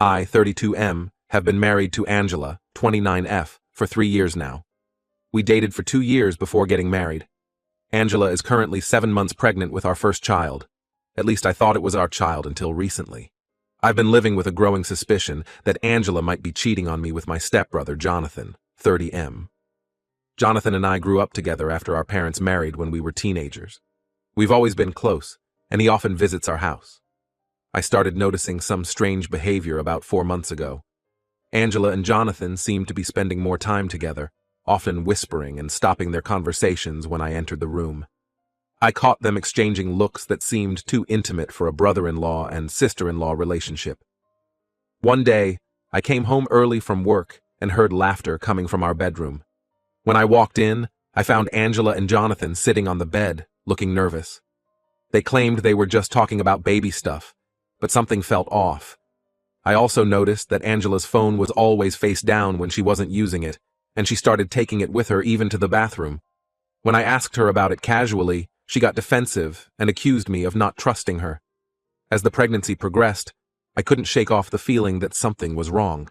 I, 32M, have been married to Angela, 29F, for 3 years now. We dated for 2 years before getting married. Angela is currently 7 months pregnant with our first child. At least I thought it was our child until recently. I've been living with a growing suspicion that Angela might be cheating on me with my stepbrother, Jonathan, 30M. Jonathan and I grew up together after our parents married when we were teenagers. We've always been close, and he often visits our house. I started noticing some strange behavior about 4 months ago. Angela and Jonathan seemed to be spending more time together, often whispering and stopping their conversations when I entered the room. I caught them exchanging looks that seemed too intimate for a brother-in-law and sister-in-law relationship. One day, I came home early from work and heard laughter coming from our bedroom. When I walked in, I found Angela and Jonathan sitting on the bed, looking nervous. They claimed they were just talking about baby stuff, but something felt off. I also noticed that Angela's phone was always face down when she wasn't using it, and she started taking it with her even to the bathroom. When I asked her about it casually, she got defensive and accused me of not trusting her. As the pregnancy progressed, I couldn't shake off the feeling that something was wrong.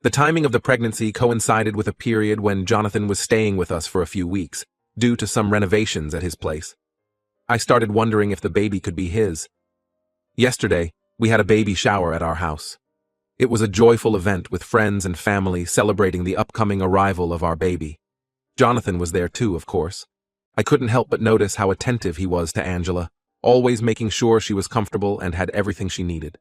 The timing of the pregnancy coincided with a period when Jonathan was staying with us for a few weeks, due to some renovations at his place. I started wondering if the baby could be his. Yesterday, we had a baby shower at our house. It was a joyful event with friends and family celebrating the upcoming arrival of our baby. Jonathan was there too, of course. I couldn't help but notice how attentive he was to Angela, always making sure she was comfortable and had everything she needed.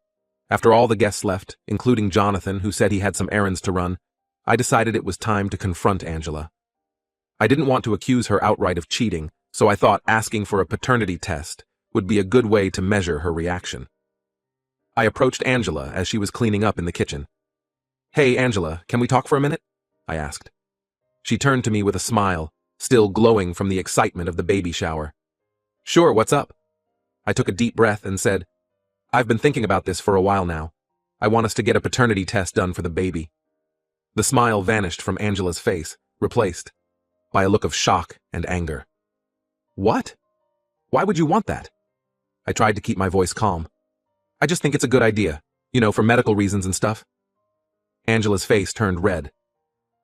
After all the guests left, including Jonathan, who said he had some errands to run, I decided it was time to confront Angela. I didn't want to accuse her outright of cheating, so I thought asking for a paternity test would be a good way to measure her reaction. I approached Angela as she was cleaning up in the kitchen. "Hey, Angela, can we talk for a minute?" I asked. She turned to me with a smile, still glowing from the excitement of the baby shower. "Sure, what's up?" I took a deep breath and said, "I've been thinking about this for a while now. I want us to get a paternity test done for the baby." The smile vanished from Angela's face, replaced by a look of shock and anger. "What? Why would you want that?" I tried to keep my voice calm. "I just think it's a good idea, for medical reasons and stuff." Angela's face turned red.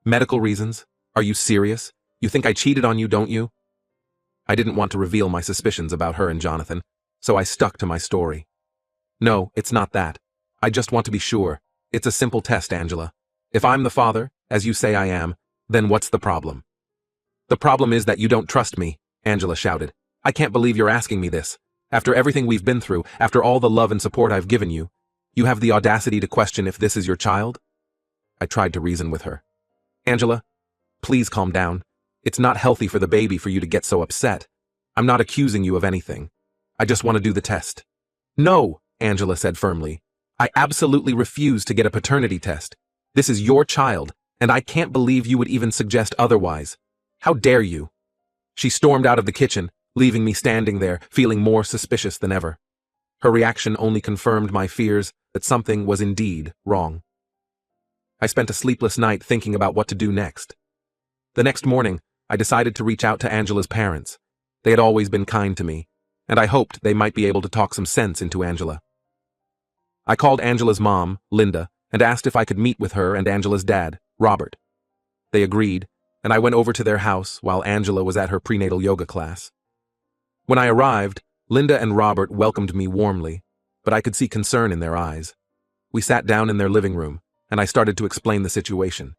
"Medical reasons? Are you serious? You think I cheated on you, don't you?" I didn't want to reveal my suspicions about her and Jonathan, so I stuck to my story. "No, it's not that. I just want to be sure. It's a simple test, Angela. If I'm the father, as you say I am, then what's the problem?" "The problem is that you don't trust me," Angela shouted. "I can't believe you're asking me this. After everything we've been through, after all the love and support I've given you, you have the audacity to question if this is your child?" I tried to reason with her. "Angela, please calm down. It's not healthy for the baby for you to get so upset. I'm not accusing you of anything. I just want to do the test." "No," Angela said firmly. "I absolutely refuse to get a paternity test. This is your child, and I can't believe you would even suggest otherwise. How dare you?" She stormed out of the kitchen, leaving me standing there, feeling more suspicious than ever. Her reaction only confirmed my fears that something was indeed wrong. I spent a sleepless night thinking about what to do next. The next morning, I decided to reach out to Angela's parents. They had always been kind to me, and I hoped they might be able to talk some sense into Angela. I called Angela's mom, Linda, and asked if I could meet with her and Angela's dad, Robert. They agreed, and I went over to their house while Angela was at her prenatal yoga class. When I arrived, Linda and Robert welcomed me warmly, but I could see concern in their eyes. We sat down in their living room, and I started to explain the situation.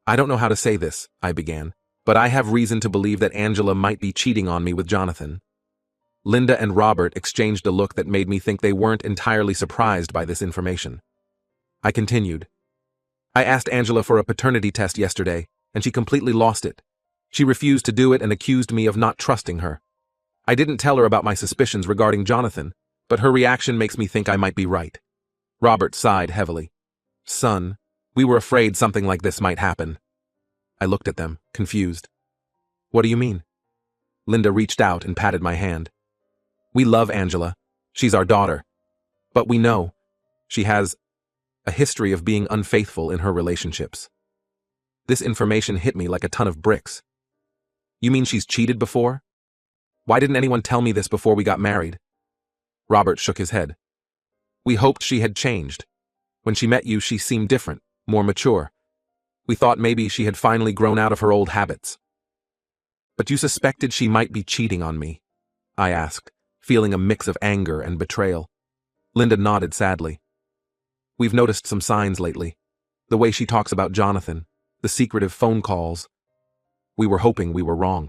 "I don't know how to say this," I began, "but I have reason to believe that Angela might be cheating on me with Jonathan." Linda and Robert exchanged a look that made me think they weren't entirely surprised by this information. I continued. "I asked Angela for a paternity test yesterday, and she completely lost it. She refused to do it and accused me of not trusting her. I didn't tell her about my suspicions regarding Jonathan, but her reaction makes me think I might be right." Robert sighed heavily. "Son, we were afraid something like this might happen." I looked at them, confused. "What do you mean?" Linda reached out and patted my hand. "We love Angela. She's our daughter. But we know she has a history of being unfaithful in her relationships." This information hit me like a ton of bricks. "You mean she's cheated before? Why didn't anyone tell me this before we got married?" Robert shook his head. "We hoped she had changed. When she met you, she seemed different, more mature. We thought maybe she had finally grown out of her old habits. But you suspected she might be cheating on me? I asked, feeling a mix of anger and betrayal. Linda nodded sadly. We've noticed some signs lately. The way she talks about Jonathan, the secretive phone calls. We were hoping we were wrong.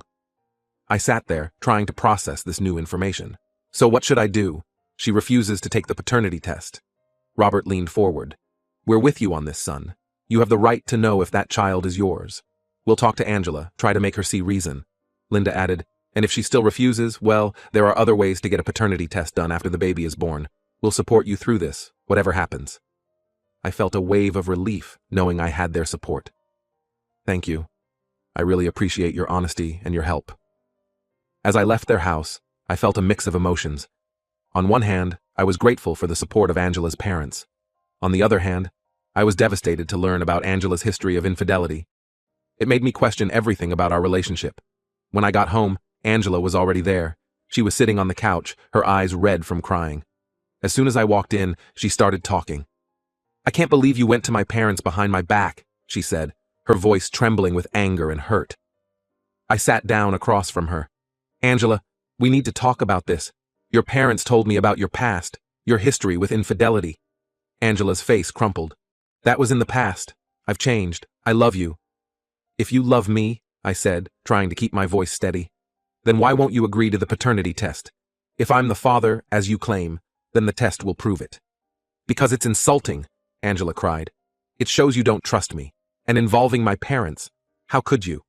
I sat there, trying to process this new information. So what should I do? She refuses to take the paternity test. Robert leaned forward. We're with you on this, son. You have the right to know if that child is yours. We'll talk to Angela, try to make her see reason. Linda added, and if she still refuses, well, there are other ways to get a paternity test done after the baby is born. We'll support you through this, whatever happens. I felt a wave of relief, knowing I had their support. Thank you. I really appreciate your honesty and your help. As I left their house, I felt a mix of emotions. On one hand, I was grateful for the support of Angela's parents. On the other hand, I was devastated to learn about Angela's history of infidelity. It made me question everything about our relationship. When I got home, Angela was already there. She was sitting on the couch, her eyes red from crying. As soon as I walked in, she started talking. I can't believe you went to my parents behind my back, she said, her voice trembling with anger and hurt. I sat down across from her. Angela, we need to talk about this. Your parents told me about your past, your history with infidelity. Angela's face crumpled. That was in the past. I've changed. I love you. If you love me, I said, trying to keep my voice steady, then why won't you agree to the paternity test? If I'm the father, as you claim, then the test will prove it. Because it's insulting, Angela cried. It shows you don't trust me. And involving my parents, how could you?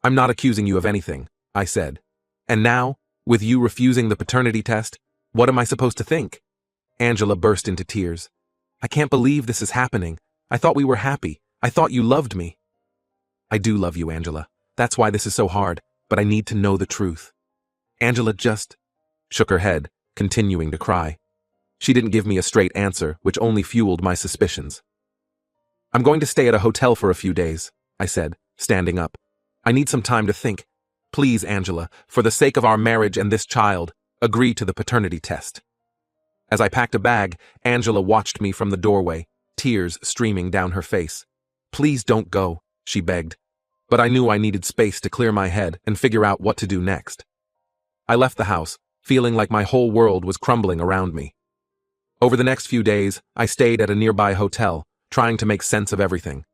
I'm not accusing you of anything, I said. And now, with you refusing the paternity test, what am I supposed to think? Angela burst into tears. I can't believe this is happening. I thought we were happy. I thought you loved me. I do love you, Angela. That's why this is so hard, but I need to know the truth. Angela just shook her head, continuing to cry. She didn't give me a straight answer, which only fueled my suspicions. I'm going to stay at a hotel for a few days, I said, standing up. I need some time to think. Please, Angela, for the sake of our marriage and this child, agree to the paternity test. As I packed a bag, Angela watched me from the doorway, tears streaming down her face. Please don't go, she begged. But I knew I needed space to clear my head and figure out what to do next. I left the house, feeling like my whole world was crumbling around me. Over the next few days, I stayed at a nearby hotel, trying to make sense of everything.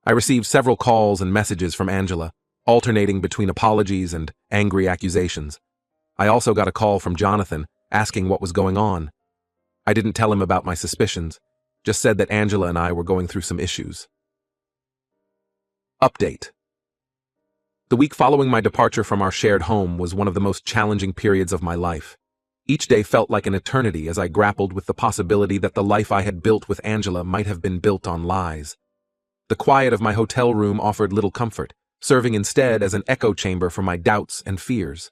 I received several calls and messages from Angela, alternating between apologies and angry accusations. I also got a call from Jonathan, asking what was going on. I didn't tell him about my suspicions, just said that Angela and I were going through some issues. Update. The week following my departure from our shared home was one of the most challenging periods of my life. Each day felt like an eternity as I grappled with the possibility that the life I had built with Angela might have been built on lies. The quiet of my hotel room offered little comfort, serving instead as an echo chamber for my doubts and fears.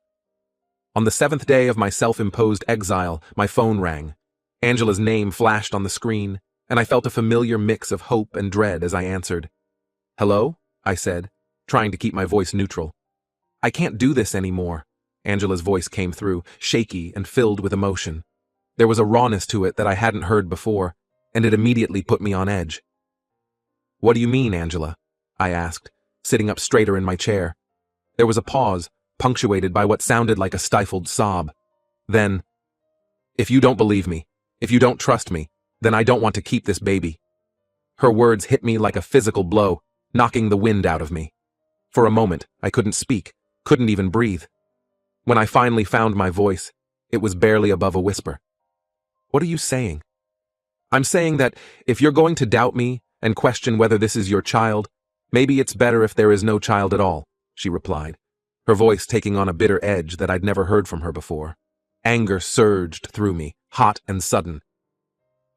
On the 7th day of my self-imposed exile, my phone rang. Angela's name flashed on the screen, and I felt a familiar mix of hope and dread as I answered. Hello? I said, trying to keep my voice neutral. I can't do this anymore. Angela's voice came through, shaky and filled with emotion. There was a rawness to it that I hadn't heard before, and it immediately put me on edge. What do you mean, Angela? I asked, sitting up straighter in my chair. There was a pause, punctuated by what sounded like a stifled sob. Then, if you don't believe me, if you don't trust me, then I don't want to keep this baby. Her words hit me like a physical blow, knocking the wind out of me. For a moment, I couldn't speak, couldn't even breathe. When I finally found my voice, it was barely above a whisper. What are you saying? I'm saying that if you're going to doubt me and question whether this is your child, maybe it's better if there is no child at all, she replied, her voice taking on a bitter edge that I'd never heard from her before. Anger surged through me, hot and sudden.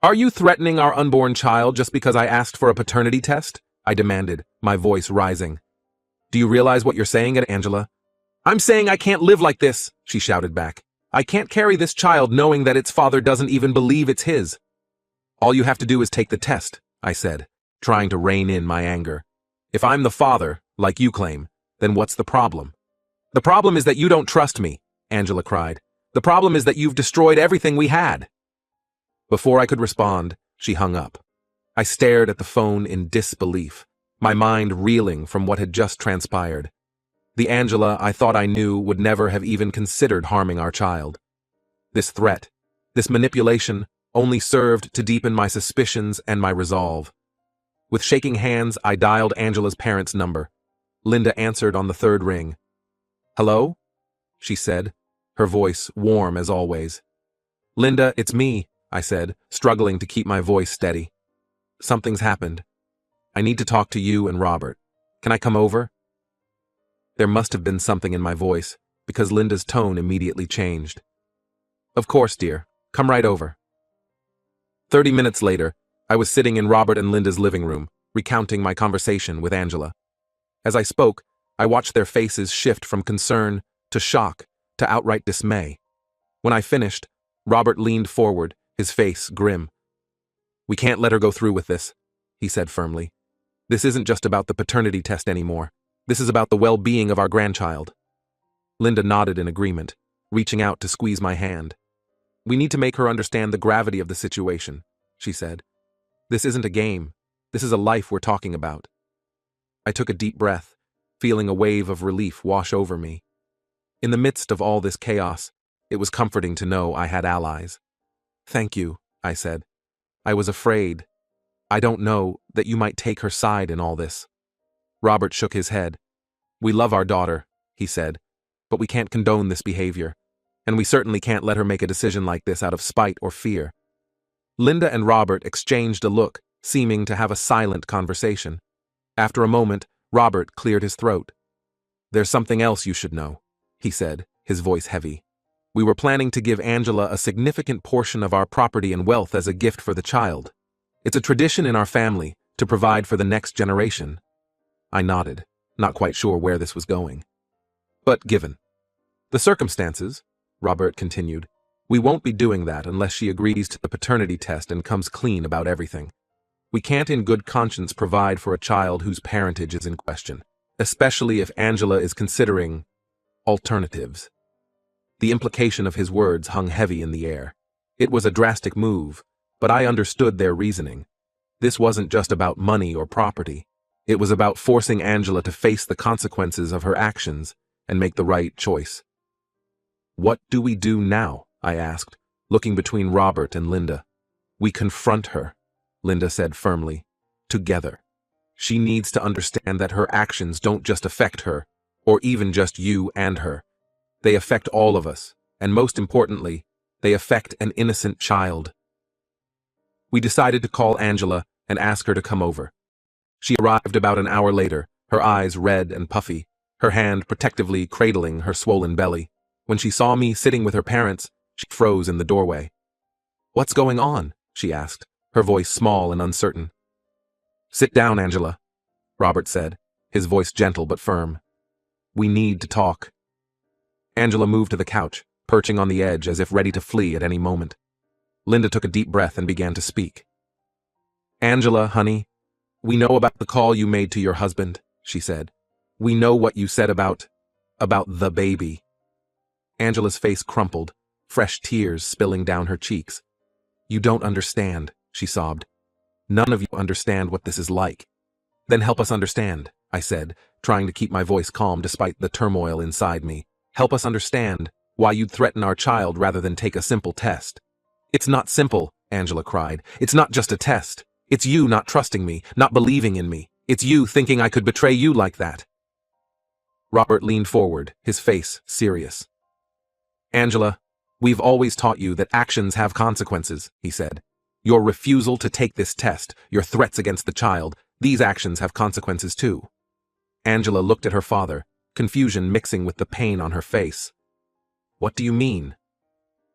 Are you threatening our unborn child just because I asked for a paternity test? I demanded, my voice rising. Do you realize what you're saying, Angela? I'm saying I can't live like this, she shouted back. I can't carry this child knowing that its father doesn't even believe it's his. All you have to do is take the test, I said, trying to rein in my anger. If I'm the father, like you claim, then what's the problem? The problem is that you don't trust me, Angela cried. The problem is that you've destroyed everything we had. Before I could respond, she hung up. I stared at the phone in disbelief, my mind reeling from what had just transpired. The Angela I thought I knew would never have even considered harming our child. This threat, this manipulation, only served to deepen my suspicions and my resolve. With shaking hands, I dialed Angela's parents' number. Linda answered on the third ring. "Hello?" she said, her voice warm as always. "Linda, it's me," I said, struggling to keep my voice steady. "Something's happened. I need to talk to you and Robert. Can I come over?" There must have been something in my voice, because Linda's tone immediately changed. "Of course, dear. Come right over." 30 minutes later, I was sitting in Robert and Linda's living room, recounting my conversation with Angela. As I spoke, I watched their faces shift from concern to shock to outright dismay. When I finished, Robert leaned forward, his face grim. "We can't let her go through with this," he said firmly. "This isn't just about the paternity test anymore. This is about the well-being of our grandchild." Linda nodded in agreement, reaching out to squeeze my hand. "We need to make her understand the gravity of the situation," she said. "This isn't a game. This is a life we're talking about." I took a deep breath, feeling a wave of relief wash over me. In the midst of all this chaos, it was comforting to know I had allies. "Thank you," I said. "I was afraid. I don't know that you might take her side in all this." Robert shook his head. "We love our daughter," he said, "but we can't condone this behavior, and we certainly can't let her make a decision like this out of spite or fear." Linda and Robert exchanged a look, seeming to have a silent conversation. After a moment, Robert cleared his throat. "There's something else you should know," he said, his voice heavy. "We were planning to give Angela a significant portion of our property and wealth as a gift for the child. It's a tradition in our family to provide for the next generation." I nodded, not quite sure where this was going. "But given the circumstances," Robert continued, "we won't be doing that unless she agrees to the paternity test and comes clean about everything. We can't in good conscience provide for a child whose parentage is in question, especially if Angela is considering alternatives." The implication of his words hung heavy in the air. It was a drastic move, but I understood their reasoning. This wasn't just about money or property. It was about forcing Angela to face the consequences of her actions and make the right choice. "What do we do now?" I asked, looking between Robert and Linda. "We confront her," Linda said firmly. "Together. She needs to understand that her actions don't just affect her, or even just you and her. They affect all of us, and most importantly, they affect an innocent child." We decided to call Angela and ask her to come over. She arrived about an hour later, her eyes red and puffy, her hand protectively cradling her swollen belly. When she saw me sitting with her parents, she froze in the doorway. "What's going on?" she asked, her voice small and uncertain. "Sit down, Angela," Robert said, his voice gentle but firm. "We need to talk." Angela moved to the couch, perching on the edge as if ready to flee at any moment. Linda took a deep breath and began to speak. "Angela, honey, we know about the call you made to your husband," she said. "We know what you said about the baby." Angela's face crumpled, fresh tears spilling down her cheeks. "You don't understand," she sobbed. "None of you understand what this is like." "Then help us understand," I said, trying to keep my voice calm despite the turmoil inside me. "Help us understand why you'd threaten our child rather than take a simple test." "It's not simple," Angela cried. "It's not just a test. It's you not trusting me, not believing in me. It's you thinking I could betray you like that." Robert leaned forward, his face serious. "Angela, we've always taught you that actions have consequences," he said. "Your refusal to take this test, your threats against the child, these actions have consequences too." Angela looked at her father, confusion mixing with the pain on her face. "What do you mean?"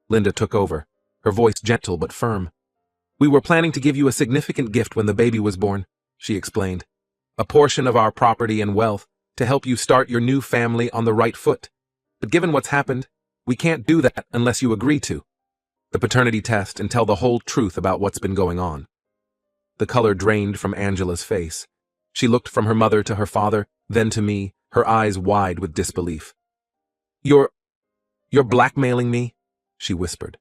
Linda took over, her voice gentle but firm. "We were planning to give you a significant gift when the baby was born," she explained. "A portion of our property and wealth to help you start your new family on the right foot. But given what's happened, we can't do that unless you agree to the paternity test and tell the whole truth about what's been going on." The color drained from Angela's face. She looked from her mother to her father, then to me, her eyes wide with disbelief. You're blackmailing me?" she whispered.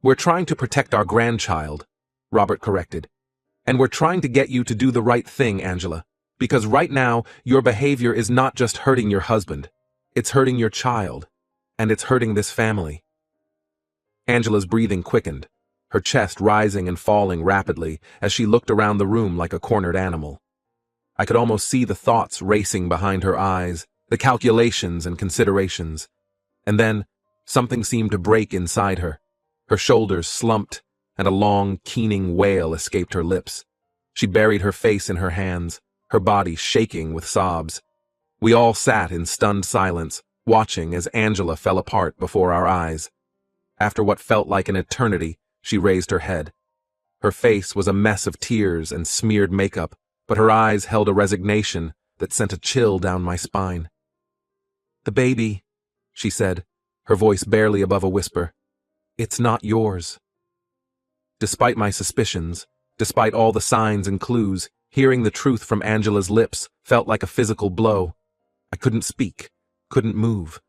"We're trying to protect our grandchild," Robert corrected. And we're trying to get you to do the right thing, Angela. Because right now, your behavior is not just hurting your husband. It's hurting your child. And it's hurting this family. Angela's breathing quickened, her chest rising and falling rapidly as she looked around the room like a cornered animal. I could almost see the thoughts racing behind her eyes, the calculations and considerations. And then, something seemed to break inside her. Her shoulders slumped, and a long, keening wail escaped her lips. She buried her face in her hands, her body shaking with sobs. We all sat in stunned silence, watching as Angela fell apart before our eyes. After what felt like an eternity, she raised her head. Her face was a mess of tears and smeared makeup, but her eyes held a resignation that sent a chill down my spine. "The baby," she said, her voice barely above a whisper. "It's not yours." Despite my suspicions, despite all the signs and clues, hearing the truth from Angela's lips felt like a physical blow. I couldn't speak, couldn't move.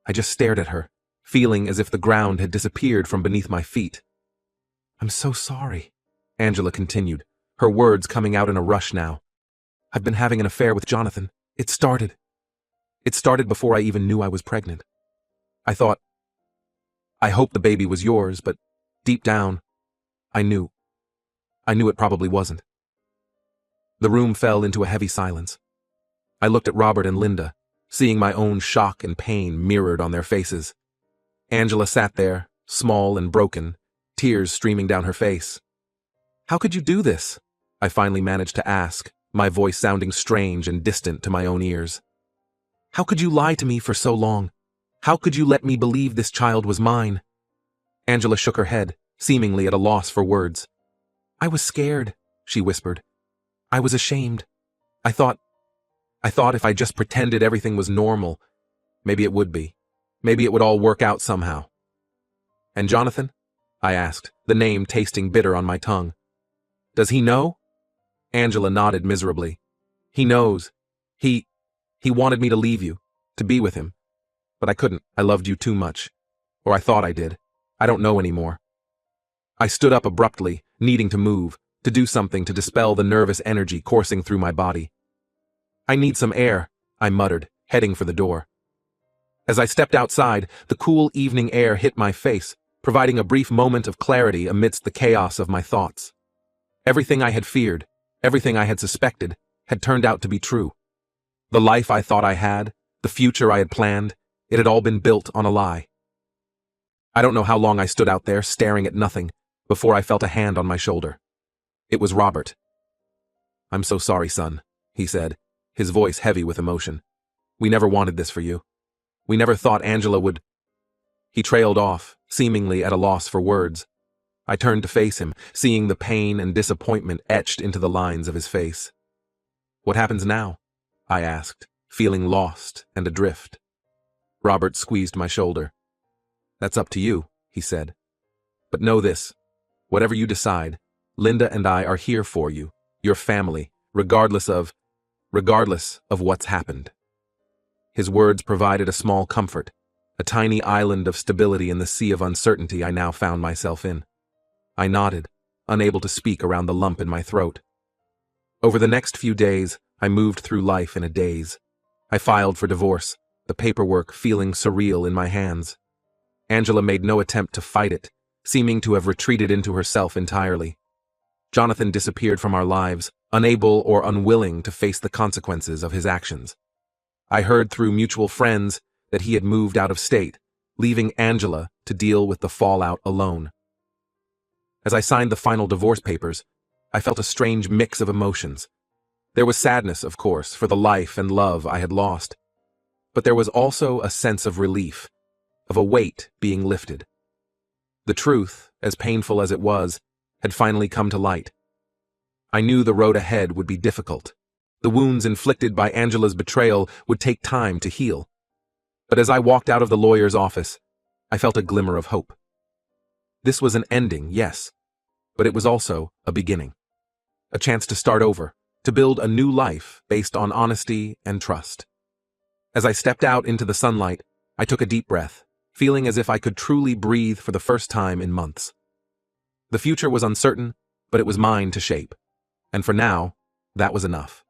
I just stared at her, feeling as if the ground had disappeared from beneath my feet. "I'm so sorry," Angela continued, her words coming out in a rush now. "I've been having an affair with Jonathan. It started before I even knew I was pregnant. I hoped the baby was yours, but deep down, I knew it probably wasn't." The room fell into a heavy silence. I looked at Robert and Linda, seeing my own shock and pain mirrored on their faces. Angela sat there, small and broken, tears streaming down her face. "How could you do this?" I finally managed to ask, my voice sounding strange and distant to my own ears. "How could you lie to me for so long? How could you let me believe this child was mine?" Angela shook her head, seemingly at a loss for words. "I was scared," she whispered. "I was ashamed. I thought if I just pretended everything was normal, maybe it would be. Maybe it would all work out somehow." "And Jonathan?" I asked, the name tasting bitter on my tongue. "Does he know?" Angela nodded miserably. "He knows. He wanted me to leave you, to be with him. But I couldn't. I loved you too much. Or I thought I did. I don't know anymore." I stood up abruptly, needing to move, to do something to dispel the nervous energy coursing through my body. "I need some air," I muttered, heading for the door. As I stepped outside, the cool evening air hit my face, providing a brief moment of clarity amidst the chaos of my thoughts. Everything I had feared, everything I had suspected, had turned out to be true. The life I thought I had, the future I had planned, it had all been built on a lie. I don't know how long I stood out there, staring at nothing, before I felt a hand on my shoulder. It was Robert. "I'm so sorry, son," he said, his voice heavy with emotion. "We never wanted this for you. We never thought Angela would—" He trailed off, seemingly at a loss for words. I turned to face him, seeing the pain and disappointment etched into the lines of his face. "What happens now?" I asked, feeling lost and adrift. Robert squeezed my shoulder. "That's up to you," he said. "But know this, whatever you decide, Linda and I are here for you, your family, regardless of what's happened." His words provided a small comfort, a tiny island of stability in the sea of uncertainty I now found myself in. I nodded, unable to speak around the lump in my throat. Over the next few days, I moved through life in a daze. I filed for divorce, the paperwork feeling surreal in my hands. Angela made no attempt to fight it, seeming to have retreated into herself entirely. Jonathan disappeared from our lives, unable or unwilling to face the consequences of his actions. I heard through mutual friends that he had moved out of state, leaving Angela to deal with the fallout alone. As I signed the final divorce papers, I felt a strange mix of emotions. There was sadness, of course, for the life and love I had lost. But there was also a sense of relief, of a weight being lifted. The truth, as painful as it was, had finally come to light. I knew the road ahead would be difficult. The wounds inflicted by Angela's betrayal would take time to heal. But as I walked out of the lawyer's office, I felt a glimmer of hope. This was an ending, yes, but it was also a beginning. A chance to start over, to build a new life based on honesty and trust. As I stepped out into the sunlight, I took a deep breath, feeling as if I could truly breathe for the first time in months. The future was uncertain, but it was mine to shape. And for now, that was enough.